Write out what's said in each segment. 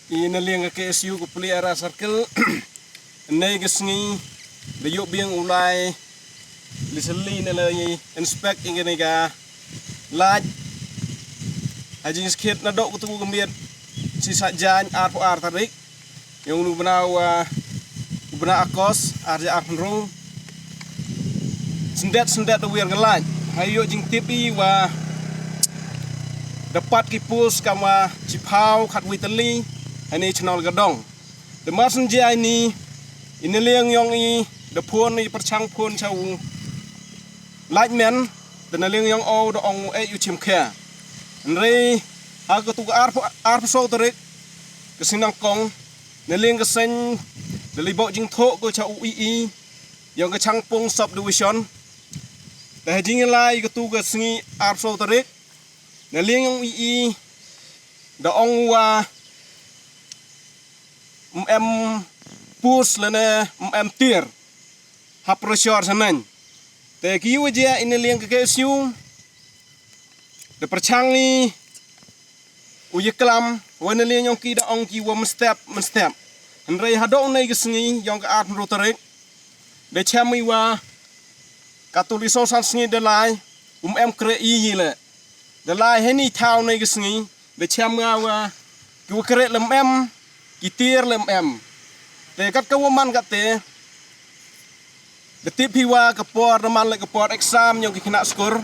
Inaling ke KSU ko pelihara circle nei gesngi de yo biang ulai liseli nalai inspect ingene ga laj ajing skit na dok tu gembir si sajan ar tarik yang nu benawa bena akos arja aknrung sendet wir ngelaj hayo jing tipi wa dapat kipus kama cipau khat witali ani channel gadong the messenger ini liang yong i the phone ni perchang phone chau laj men the liang yong o the ong e yu chim kha nrei ha ko tu ar so tarik kesinang kong liang kesen the libo jing tho ko chau ui yong ka chang pung subdivision the jing lai ko tu ka singi ar so tarik liang yong i the ong wa em pus lene em tir haprosor sanan te kiu je liang ke KSU de perchangi uye klam wana liang yong ki da ong ki wa step nrei hadong nei gesngi yong ka art rotarik de chami wa katuliso san sngi de lai em kre i le de lai heni town nei gesngi de chamga wa ku kre lem em kitir lem em te kat kawaman kat te de tipiwa kapor man le kapor exam yong kina skor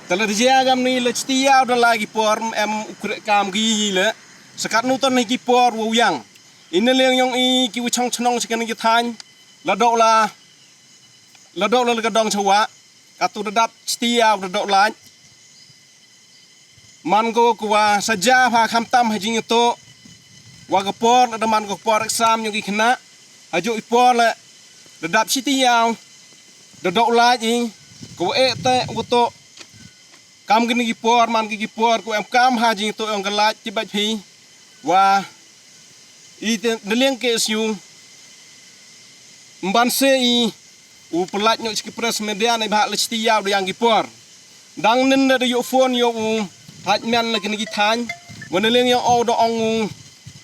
tele dia gam ni le stia de lagi por em ukre kam gi le sekat nuton ni kipor wo yang ini liang yong i ki chong chnong sekan ki than la do la ka dong chwa katu dadap stia de do la man go kwa saja pha kham tam hajing to wa kapor ada man kapor exam yong kina ajo ipor le dadap stia de do la i ko e te uto kam gini gipor man gipor ko em kam haji to yang galaj tibat phi wa i liang KSU mban se i u pelat nyok skipres media nei bha lestiya do yang gipor dang nen de yo phone yo u haj men la gini githan wan liang yang o do ong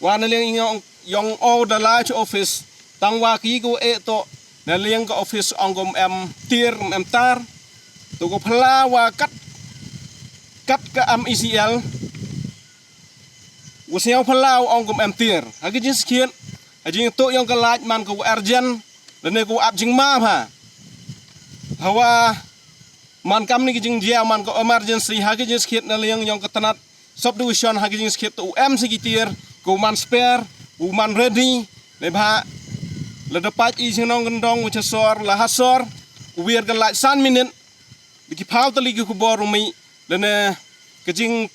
wa liang yong o da la office tang wa ki ko e to na liang ko office ongom em tir em tar to ko phla wa kat ke MICL usiau phalau ongom em tir hagi jin skien ajing to yang kalaj man ko urgent lene ko ap jing ma pha hawa man kam ni jing dia man ko emergency hagi jin skien na liang yang ketanat subdivision hagi jin skien to MCT ko man spare man ready le bha le dapat i jing nong gendong uchasor la hasor wir kalaj san minute di pau tali ko borumi lene kejing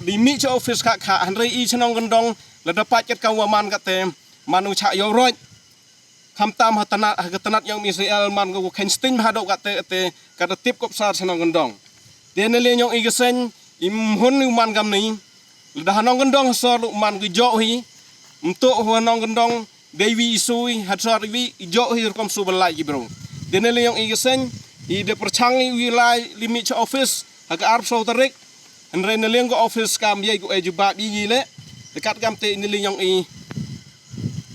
limi cho office kha hanrei i chnong gendong la dapat ket kawaman kate manu cha yo roj kham tam hatanat yang Israel man go kenstin ha do kate te kata tip kop sar chnong gendong den le nyong i gesen im hun man gam ni la hanong gendong so lu man go jo hi mto hanong gendong dewi isui hatsar wi jo hi kom su belai bro den le nyong i gesen i de perchangi wilai limi cho office hak arp so tarik henre ne liang ko office kam ye ko ejuba bi le dekat kam te ni liang i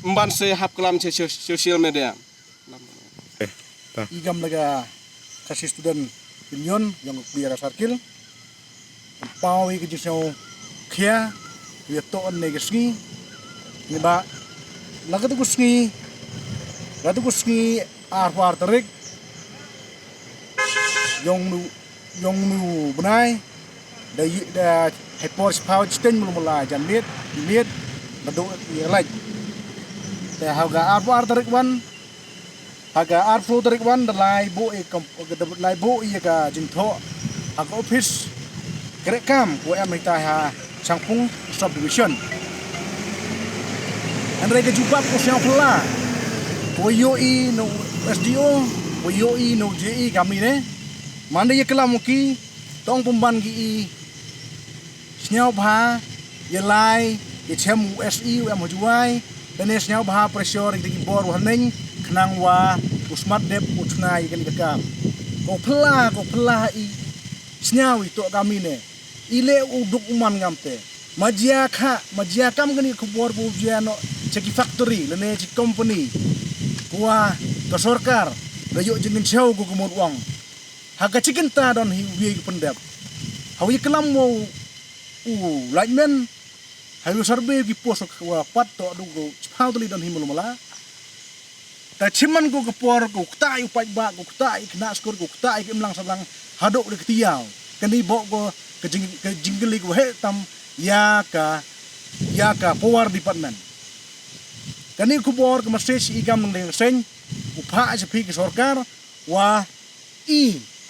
mban se hap kelam social media igam laga kasih student union yang biara sarkil pau i kijau khia ye to an ne gisni ni ba lagatu kusni ar tarik yong nu benai da hepor spau sten mulai jan liet badu laj te haga ar tarik wan haga ar flu tarik wan dalai bu e lai bu i ka jintho haga office kerekam ko em hita ha sangpung subdivision andre ke jubab ko siang pula ko yo i no SDO ko yo i no JE kami ne mande ye kelamuki tong pumban gi snyau bha ye lai ye chem SI em hojuai dane snyau bha pressure gi bor haning khnang wa usmat dep utnai kan ka ko phla i snyau itu kami ne ile uduk uman ngamte majia kam gani kubor bu no ceki factory lene ceki company kuah ke sorkar dayo jengin chau ku kumot wang haga cikin ta don hi wi pendap hawi kelam mo lightman hawi sarbe ki pos wa pat to du go chpau tali don hi mulmala ta chiman ku kepor ku tai upai ba ku tai kena skor ku tai imlang sablang hadok de ketiau kani bo go ke jinggeli ku he tam ya ka power department kani ku bor ke message igam ng sen upha sepi ke sorkar wa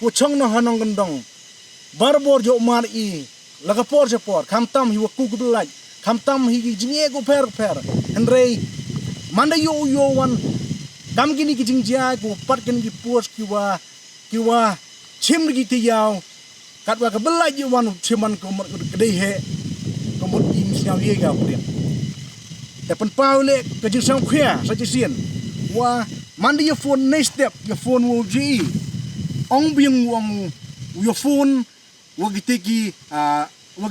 ku chong no hanong gendong barbor jo mar laga por je por kamtam hi ku gudulaj kamtam hi jinge ku per henrei manda yo wan kam gini ki jingjia ku pat gini ki pos kiwa chim gi tiyaw katwa ka belaj wan chiman ko kedai he komod im siaw ye ga pria te pen paule ke jing sang khia sa chi sien wa mandi yo phone next step yo phone wo ji ong biang wong yo phone wo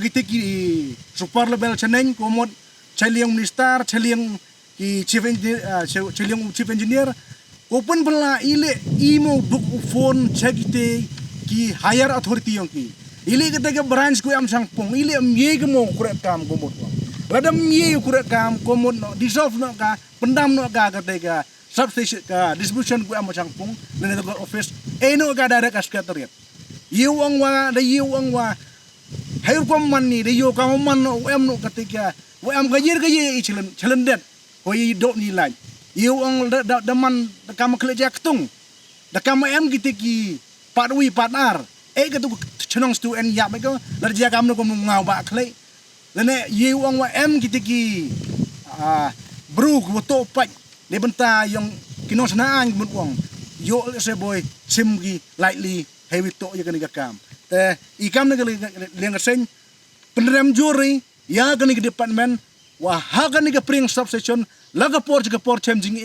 giteki super level chaneng komod chaliang minister chaliang ki chief engineer open bela ile imo book phone chagite ki higher authority yong ki ile kete branch ko am sang pong ile am ye mo kuret kam komod ladam ye kuret kam komod no dissolve no ka pendam no ka kete substation ka distribution ko am sang pong ne to office no ka direct secretariat yuang wa hayur ko man ni de yo ka man no am no kete ka wa am gajir chelen det ko yi do ni lai yu ang da man da kam kleja ktung da kam em giteki patwi patar ke tu chnong stu en ya ko la ja kam no ko ngau ba khle lene yu ang wa em giteki bru ko to pa de benta yang kino sana ang mun wong yo se boy sim gi lightly heavy to ya kan kam te ikam ne leng sen penrem juri ya kan ke department wah hagan ni pring substation laga por changing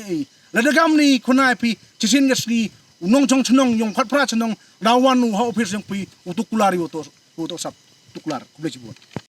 ladagam ni kunai pi chisin ngasli unong chong chnong yong phat pra chnong rawan nu ha office yang pi utukulari uto sap tuklar kuble chibon